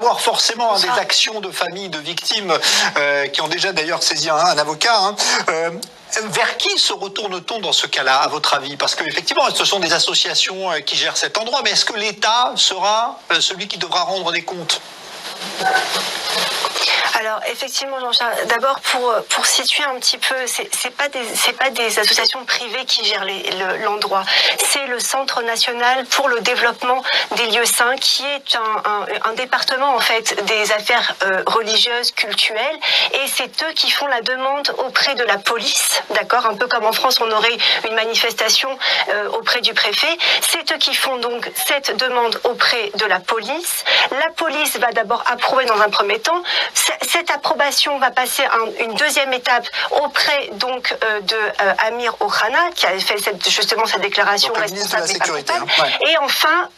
savoir forcément des actions de familles de victimes qui ont déjà d'ailleurs saisi un avocat. Vers qui se retourne-t-on dans ce cas-là, à votre avis? Parce qu'effectivement, ce sont des associations qui gèrent cet endroit, mais est-ce que l'État sera celui qui devra rendre des comptes? Alors effectivement, Jean-Charles, d'abord pour situer un petit peu, c'est pas des associations privées qui gèrent l'endroit. C'est le Centre national pour le développement des lieux saints, qui est un département en fait des affaires religieuses, cultuelles, et c'est eux qui font la demande auprès de la police, d'accord, un peu comme en France on aurait une manifestation auprès du préfet. C'est eux qui font donc cette demande auprès de la police. La police va d'abord approuver dans un premier temps. Cette approbation va passer à une deuxième étape auprès donc de Amir Ohana, qui a fait justement sa déclaration responsable des sécurité. Et enfin,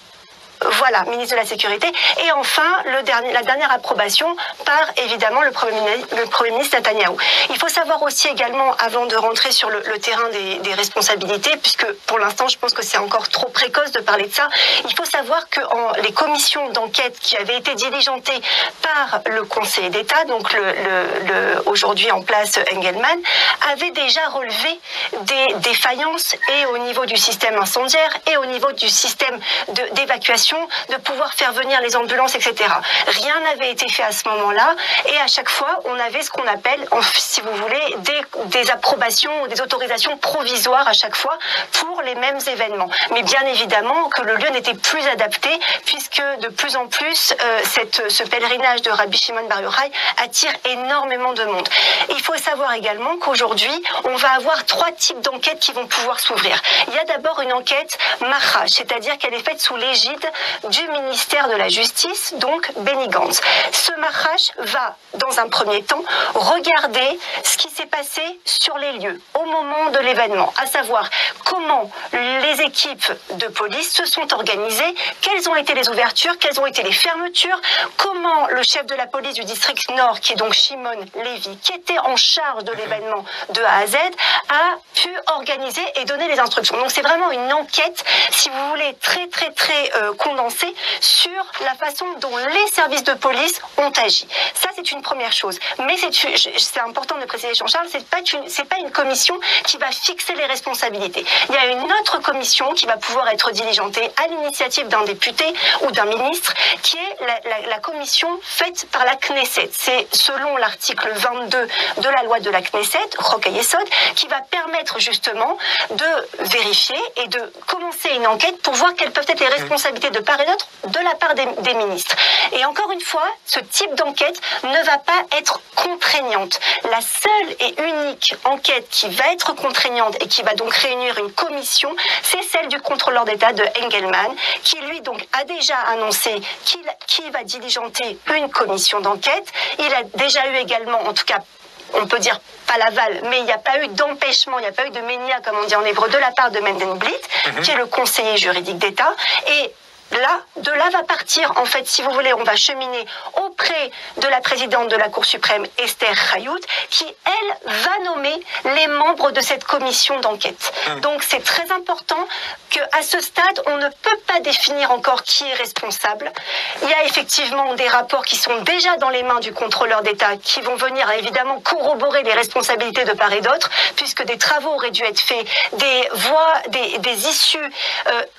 voilà, ministre de la Sécurité. Et enfin, la dernière approbation par, évidemment, le Premier ministre Netanyahou. Il faut savoir aussi également, avant de rentrer sur le terrain des responsabilités, puisque pour l'instant, je pense que c'est encore trop précoce de parler de ça, il faut savoir que les commissions d'enquête qui avaient été diligentées par le Conseil d'État, donc aujourd'hui en place Engelmann, avaient déjà relevé des défaillances et au niveau du système incendiaire et au niveau du système d'évacuation, de pouvoir faire venir les ambulances, etc. Rien n'avait été fait à ce moment-là, et à chaque fois, on avait ce qu'on appelle, si vous voulez, des approbations ou des autorisations provisoires à chaque fois pour les mêmes événements. Mais bien évidemment que le lieu n'était plus adapté, puisque de plus en plus, ce pèlerinage de Rabbi Shimon Bar Yochai attire énormément de monde. Il faut savoir également qu'aujourd'hui, on va avoir 3 types d'enquêtes qui vont pouvoir s'ouvrir. Il y a d'abord une enquête Mahash, c'est-à-dire qu'elle est faite sous l'égide du ministère de la Justice, donc Benny Gantz. Ce Mahash va, dans un premier temps, regarder ce qui s'est passé sur les lieux au moment de l'événement, à savoir comment les équipes de police se sont organisées, quelles ont été les ouvertures, quelles ont été les fermetures, comment le chef de la police du district Nord, qui est donc Shimon Levy, qui était en charge de l'événement de A à Z, a pu organiser et donner les instructions. Donc c'est vraiment une enquête, si vous voulez, très condensée sur la façon dont les services de police ont agi. Ça, c'est une première chose. Mais c'est important de préciser, Jean-Charles, c'est pas une commission qui va fixer les responsabilités. Il y a une autre commission qui va pouvoir être diligentée à l'initiative d'un député ou d'un ministre, qui est la commission faite par la Knesset. C'est selon l'article 22 de la loi de la Knesset, Chok HaYesod, qui va permettre justement de vérifier et de commencer une enquête pour voir quelles peuvent être les responsabilités de part et d'autre de la part des ministres. Et encore une fois, ce type d'enquête ne va pas être contraignante. La seule et unique enquête qui va être contraignante et qui va donc réunir une commission, c'est celle du contrôleur d'État de Engelmann, qui lui donc a déjà annoncé qu'il va diligenter une commission d'enquête. Il a déjà eu également, en tout cas, on peut dire pas l'aval, mais il n'y a pas eu d'empêchement, il n'y a pas eu de ménia, comme on dit en hébreu, de la part de Mendenblit, qui est le conseiller juridique d'État. Et de là va partir, en fait, si vous voulez, on va cheminer auprès de la présidente de la Cour suprême, Esther Chayout, qui, elle, va nommer les membres de cette commission d'enquête. Donc, c'est très important qu'à ce stade, on ne peut pas définir encore qui est responsable. Il y a effectivement des rapports qui sont déjà dans les mains du contrôleur d'État, qui vont venir, évidemment, corroborer les responsabilités de part et d'autre, puisque des travaux auraient dû être faits, des voies, des issues.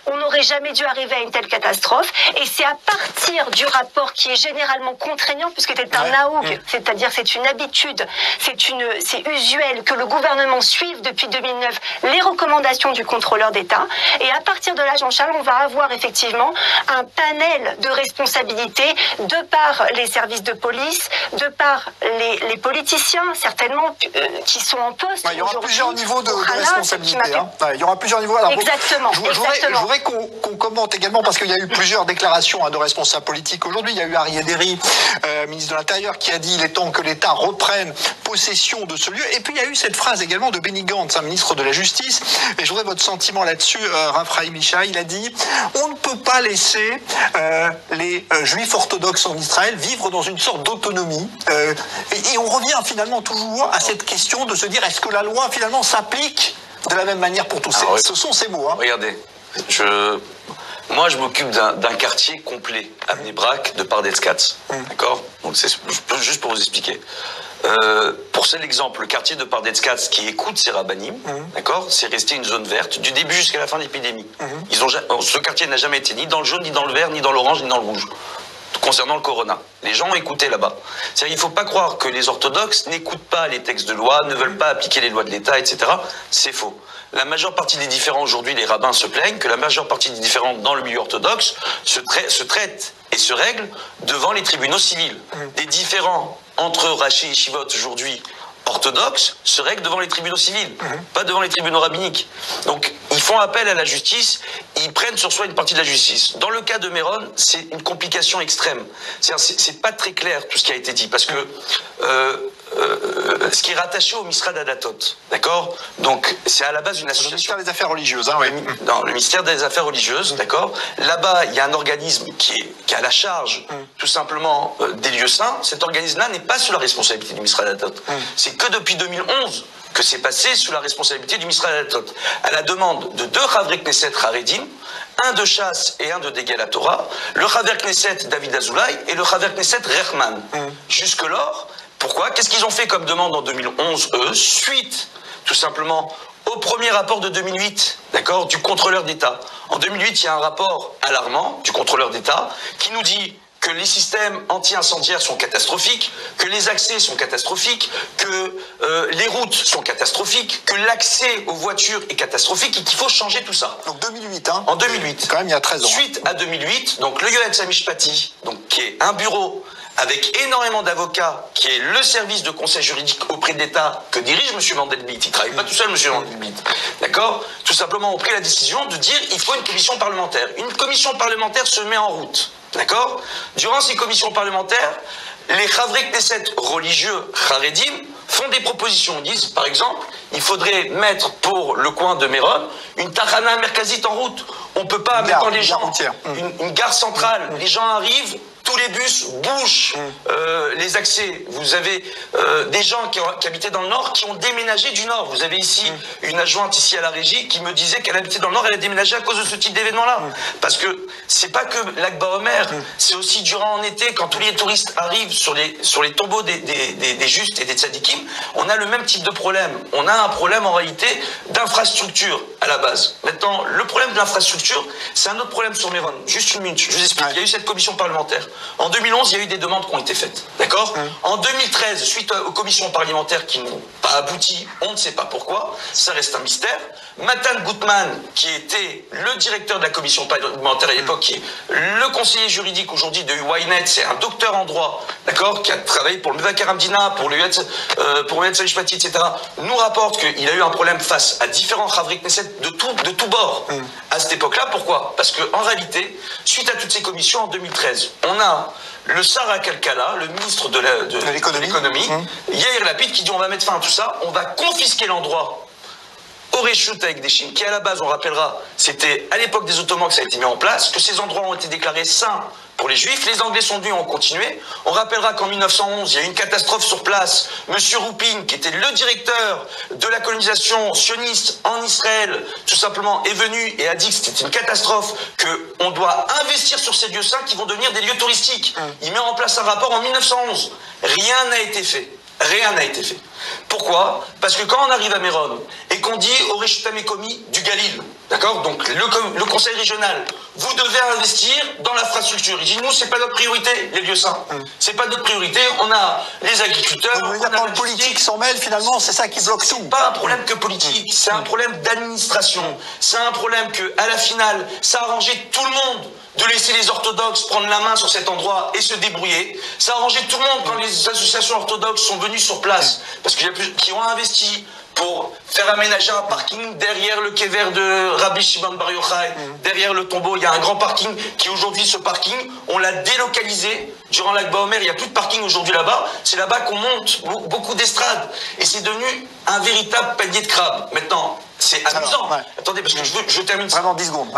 On n'aurait jamais dû arriver à une telle catastrophe. Et c'est à partir du rapport qui est généralement contraignant, puisque c'est un naoug, c'est-à-dire c'est une habitude, c'est usuel que le gouvernement suive depuis 2009 les recommandations du contrôleur d'État. Et à partir de là, Jean-Charles, on va avoir effectivement un panel de responsabilités de par les services de police, de par les politiciens, certainement, qui sont en poste. Il y aura plusieurs niveaux de responsabilité. Il y aura plusieurs niveaux. Alors, exactement. Je voudrais qu'on commente également, parce qu'il y a eu plusieurs déclarations de responsables politiques aujourd'hui. Il y a eu Aryeh Deri, ministre de l'Intérieur, qui a dit il est temps que l'État reprenne possession de ce lieu. Et puis il y a eu cette phrase également de Benny Gantz, ministre de la Justice. Et je voudrais votre sentiment là-dessus, Raphaël Mishaï. Il a dit on ne peut pas laisser les juifs orthodoxes en Israël vivre dans une sorte d'autonomie. Et on revient finalement toujours à cette question de se dire est-ce que la loi finalement s'applique de la même manière pour tous. Ce sont ces mots. Regardez, Moi, je m'occupe d'un quartier complet à Bnei Brak de Pardes Katz. D'accord? Donc, c'est juste pour vous expliquer. Pour cet exemple, le quartier de Pardes Katz qui écoute ces rabbinim, d'accord, c'est resté une zone verte du début jusqu'à la fin de l'épidémie. Ce quartier n'a jamais été ni dans le jaune, ni dans le vert, ni dans l'orange, ni dans le rouge. Concernant le corona. Les gens ont écouté là-bas. C'est-à-dire, il ne faut pas croire que les orthodoxes n'écoutent pas les textes de loi, ne veulent pas appliquer les lois de l'État, etc. C'est faux. La majeure partie des différends aujourd'hui, les rabbins se plaignent que la majeure partie des différends dans le milieu orthodoxe se traitent et se règlent devant les tribunaux civils. Des différends entre Rashi et Shivot aujourd'hui orthodoxes se règlent devant les tribunaux civils, pas devant les tribunaux rabbiniques. Donc, ils font appel à la justice, ils prennent sur soi une partie de la justice. Dans le cas de Meron, c'est une complication extrême. C'est pas très clair tout ce qui a été dit, parce que ce qui est rattaché au Misrad Hadatot, d'accord? Donc, c'est à la base une association. Le ministère des Affaires religieuses, hein, oui. Non, le ministère des Affaires religieuses, d'accord? Là-bas, il y a un organisme qui a la charge, tout simplement, des lieux saints. Cet organisme-là n'est pas sous la responsabilité du Misrad Hadatot. C'est que depuis 2011 que c'est passé sous la responsabilité du Misrad Hadatot. À la demande de 2 Chavrei Knesset Haredim, un de Chasse et un de Degel Torah, le Chaver Knesset David Azoulay et le Chaver Knesset Rechman. Jusque-lors, pourquoi? Qu'est-ce qu'ils ont fait comme demande en 2011, eux, suite, tout simplement, au premier rapport de 2008, d'accord, du contrôleur d'État. En 2008, il y a un rapport alarmant du contrôleur d'État qui nous dit que les systèmes anti-incendiaires sont catastrophiques, que les accès sont catastrophiques, que les routes sont catastrophiques, que l'accès aux voitures est catastrophique et qu'il faut changer tout ça. Donc 2008, hein? En 2008. Quand même, il y a 13 ans. Suite à 2008, donc le Yoetz Hamishpati, donc qui est un bureau avec énormément d'avocats, qui est le service de conseil juridique auprès de l'État que dirige M. Mandelblit. Il ne travaille pas tout seul, M. Mandelblit. D'accord? Tout simplement, ont pris la décision de dire il faut une commission parlementaire. Une commission parlementaire se met en route. D'accord? Durant ces commissions parlementaires, les Chavrei Knesset religieux Haredim font des propositions. Ils disent, par exemple, il faudrait mettre pour le coin de Meron une Tachana Merkazit en route. On ne peut pas, mettre les gens, une gare centrale. Les gens arrivent, tous les bus bougent les accès. Vous avez des gens qui habitaient dans le Nord qui ont déménagé du Nord. Vous avez ici une adjointe ici à la régie qui me disait qu'elle habitait dans le Nord, elle a déménagé à cause de ce type d'événement-là. Parce que c'est pas que l'Akba Omer, c'est aussi durant en été, quand tous les touristes arrivent sur les tombeaux des justes et des tzadikim, on a le même type de problème. On a un problème en réalité d'infrastructure à la base. Maintenant, le problème de l'infrastructure, c'est un autre problème sur Meron. Juste une minute, je vous explique. Il y a eu cette commission parlementaire. En 2011, il y a eu des demandes qui ont été faites. D'accord? En 2013, suite aux commissions parlementaires qui n'ont pas abouti, on ne sait pas pourquoi, ça reste un mystère. Matan Gutman, qui était le directeur de la commission parlementaire à l'époque, qui est le conseiller juridique aujourd'hui de Ynet, c'est un docteur en droit, d'accord, qui a travaillé pour le Mevakar Hamdina, pour le Yoetz Hamishpati, etc., nous rapporte qu'il a eu un problème face à différents Chavrei Knesset de tout bord à cette époque-là. Pourquoi? Parce qu'en réalité, suite à toutes ces commissions en 2013, on a le Sarah Kalkala, le ministre de l'économie, Yair Lapid, qui dit on va mettre fin à tout ça, on va confisquer l'endroit au Reshut avec des Chines, qui à la base, on rappellera, c'était à l'époque des Ottomans que ça a été mis en place, que ces endroits ont été déclarés saints pour les Juifs. Les Anglais sont venus, ont continué. On rappellera qu'en 1911, il y a eu une catastrophe sur place. Monsieur Roupin, qui était le directeur de la colonisation sioniste en Israël, tout simplement est venu et a dit que c'était une catastrophe, qu'on doit investir sur ces lieux saints qui vont devenir des lieux touristiques. Il met en place un rapport en 1911. Rien n'a été fait. Rien n'a été fait. Pourquoi? Parce que quand on arrive à Meron et qu'on dit au Reshut HaMekomi du Galil, d'accord, donc le conseil régional, vous devez investir dans l'infrastructure. Il dit nous, c'est pas notre priorité, les lieux saints. C'est pas notre priorité. On a les agriculteurs. Vous voulez dire quand le politique s'en mêle, finalement, c'est ça qui bloque tout. C'est pas un problème que politique, c'est un problème d'administration. C'est un problème que, à la finale, ça a arrangé tout le monde de laisser les orthodoxes prendre la main sur cet endroit et se débrouiller. Ça a arrangé tout le monde quand les associations orthodoxes sont venues sur place, parce qu'il y a plus qui ont investi pour faire aménager un parking derrière le kéver de Rabbi Shimon Bar Yochai, derrière le tombeau. Il y a un grand parking qui aujourd'hui, ce parking, on l'a délocalisé. Durant l'Akba Omer, il n'y a plus de parking aujourd'hui là-bas. C'est là-bas qu'on monte beaucoup d'estrades. Et c'est devenu un véritable panier de crabes. Maintenant, c'est amusant. Attendez, parce que je termine ça. Vraiment 10 secondes.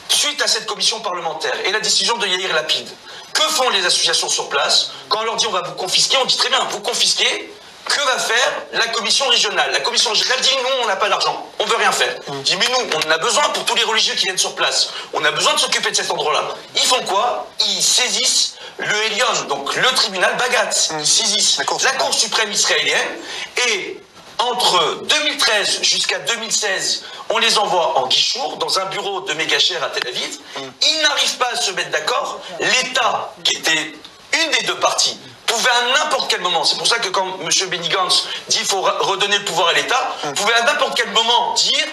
Suite à cette commission parlementaire et la décision de Yair Lapid, que font les associations sur place? Quand on leur dit on va vous confisquer, on dit très bien, vous confisquez, Que va faire la commission régionale? La commission régionale dit non, on n'a pas d'argent, on veut rien faire. Dit mais nous, on en a besoin pour tous les religieux qui viennent sur place. On a besoin de s'occuper de cet endroit-là. Ils font quoi? Ils saisissent le Elion, donc le tribunal Bagat. Ils saisissent la Cour suprême israélienne et entre 2013 jusqu'à 2016, on les envoie en guichour dans un bureau de Mégacher à Tel Aviv. Ils n'arrivent pas à se mettre d'accord. L'État, qui était une des deux parties, pouvait à n'importe quel moment, c'est pour ça que quand M. Benny Gantz dit qu'il faut redonner le pouvoir à l'État, pouvait à n'importe quel moment dire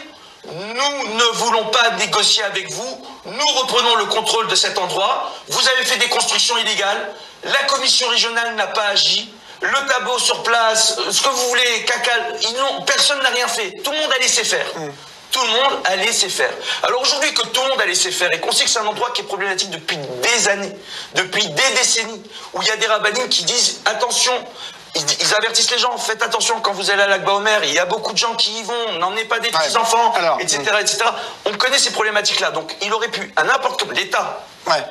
nous ne voulons pas négocier avec vous, nous reprenons le contrôle de cet endroit, vous avez fait des constructions illégales, la commission régionale n'a pas agi, le tableau sur place, ce que vous voulez, cacal, personne n'a rien fait, tout le monde a laissé faire. Tout le monde a laissé faire. Alors aujourd'hui que tout le monde a laissé faire et qu'on sait que c'est un endroit qui est problématique depuis des années, depuis des décennies, où il y a des rabbinines qui disent attention, ils avertissent les gens, faites attention quand vous allez à Lag Baomer, il y a beaucoup de gens qui y vont, n'emmenez pas des petits enfants, etc., etc. On connaît ces problématiques-là, donc il aurait pu, à n'importe quel l'État,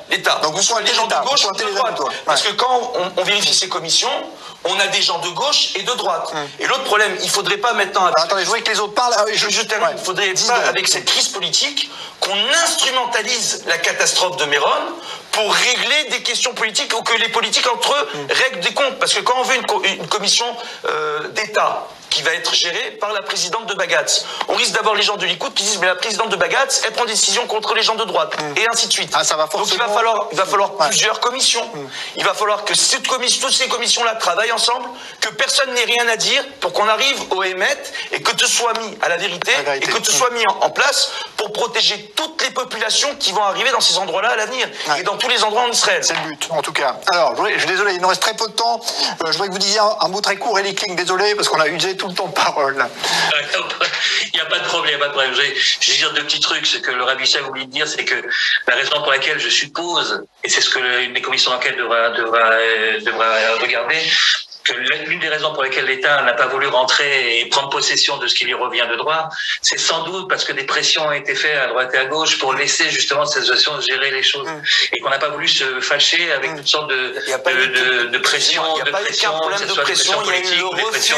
l'État, donc vous soyez des gens de gauche ou de droite, parce que quand on vérifie ces commissions, on a des gens de gauche et de droite. Et l'autre problème, il ne faudrait pas maintenant... attendez, je voudrais que les autres parlent. Je termine. Il ne faudrait pas, avec cette crise politique, qu'on instrumentalise la catastrophe de Méron pour régler des questions politiques ou que les politiques entre eux règlent des comptes. Parce que quand on veut une commission d'État qui va être gérée par la présidente de Bagatz, on risque d'avoir les gens de Likoud qui disent mais la présidente de Bagatz, elle prend des décisions contre les gens de droite, et ainsi de suite. Ça va forcément... Donc il va falloir plusieurs commissions. Il va falloir que toutes ces commissions-là travaillent ensemble, que personne n'ait rien à dire pour qu'on arrive au Hémet et que tout soit mis à la vérité, et que tout soit mis en place pour protéger toutes les populations qui vont arriver dans ces endroits-là à l'avenir et dans tous les endroits en Israël. C'est le but, en tout cas. Alors, je suis désolé, il nous reste très peu de temps. Je voudrais que vous disiez un mot très court, Eli Kling, désolé, parce qu'on a usé tout le temps de parole. Il n'y a pas de problème, pas de problème. Je vais dire deux petits trucs. Ce que le Rabbi Shah oublie de dire, c'est que la raison pour laquelle je suppose, et c'est ce que les commissions d'enquête devra regarder, que l'une des raisons pour lesquelles l'État n'a pas voulu rentrer et prendre possession de ce qui lui revient de droit, c'est sans doute parce que des pressions ont été faites à droite et à gauche pour laisser justement cette situation gérer les choses. Et qu'on n'a pas voulu se fâcher avec toutes sortes de pressions, il n'y a pas eu qu'un problème de pression, il y a eu le refus.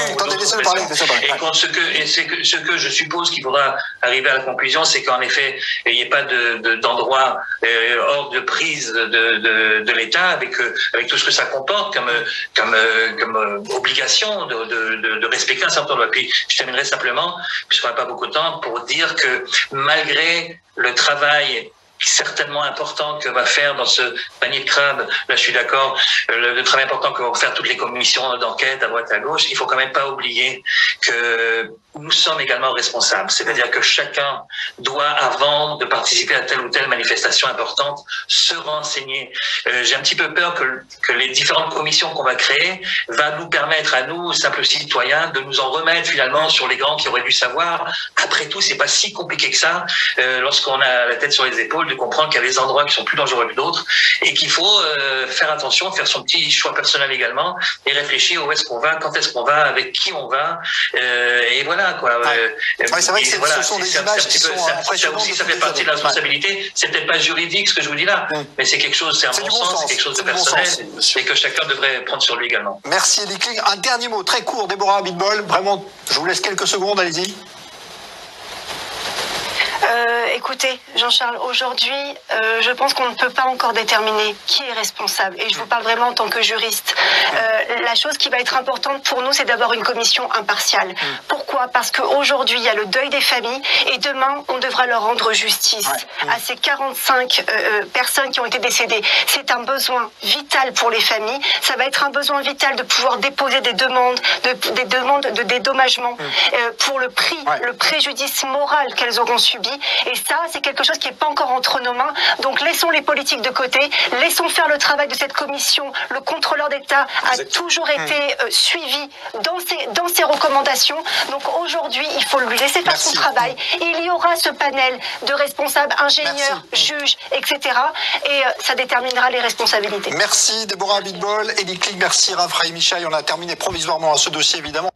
Et ce que je suppose qu'il faudra arriver à la conclusion, c'est qu'en effet, il n'y ait pas d'endroit hors de prise de l'État avec tout ce que ça comporte comme obligation de respecter un certain nombre de lois. Puis je terminerai simplement, puisqu'on n'a pas beaucoup de temps, pour dire que malgré le travail certainement important que va faire dans ce panier de crabes, là je suis d'accord, le travail important que vont faire toutes les commissions d'enquête à droite et à gauche, il faut quand même pas oublier que nous sommes également responsables. C'est-à-dire que chacun doit, avant de participer à telle ou telle manifestation importante, se renseigner. J'ai un petit peu peur que les différentes commissions qu'on va créer va nous permettre à nous, simples citoyens, de nous en remettre finalement sur les grands qui auraient dû savoir. Après tout, c'est pas si compliqué que ça, lorsqu'on a la tête sur les épaules, de comprendre qu'il y a des endroits qui sont plus dangereux que d'autres et qu'il faut faire attention, faire son petit choix personnel également et réfléchir où est-ce qu'on va, quand est-ce qu'on va, avec qui on va, et voilà quoi. C'est vrai que ce sont des images qui sont impressionnantes. Ça aussi, ça fait partie de la responsabilité. C'est peut-être pas juridique ce que je vous dis là, mais c'est quelque chose, c'est un bon sens, c'est quelque chose de personnel et que chacun devrait prendre sur lui également. Merci Eli Kling. Un dernier mot très court, Déborah Abitbol. Vraiment, je vous laisse quelques secondes, allez-y. Écoutez, Jean-Charles, aujourd'hui, je pense qu'on ne peut pas encore déterminer qui est responsable. Et je vous parle vraiment en tant que juriste. La chose qui va être importante pour nous, c'est d'avoir une commission impartiale. Pourquoi? Parce qu'aujourd'hui, il y a le deuil des familles et demain, on devra leur rendre justice à ces 45 personnes qui ont été décédées. C'est un besoin vital pour les familles. Ça va être un besoin vital de pouvoir déposer des demandes de dédommagement pour le prix, le préjudice moral qu'elles auront subi. Et ça, c'est quelque chose qui n'est pas encore entre nos mains. Donc laissons les politiques de côté, laissons faire le travail de cette commission. Le contrôleur d'État a toujours été suivi dans ses recommandations. Donc aujourd'hui, il faut lui laisser faire son travail. Il y aura ce panel de responsables, ingénieurs, juges, etc. Et ça déterminera les responsabilités. Merci Déborah Abitbol, Eli Kling, merci Raphaël Michaï. On a terminé provisoirement ce dossier évidemment.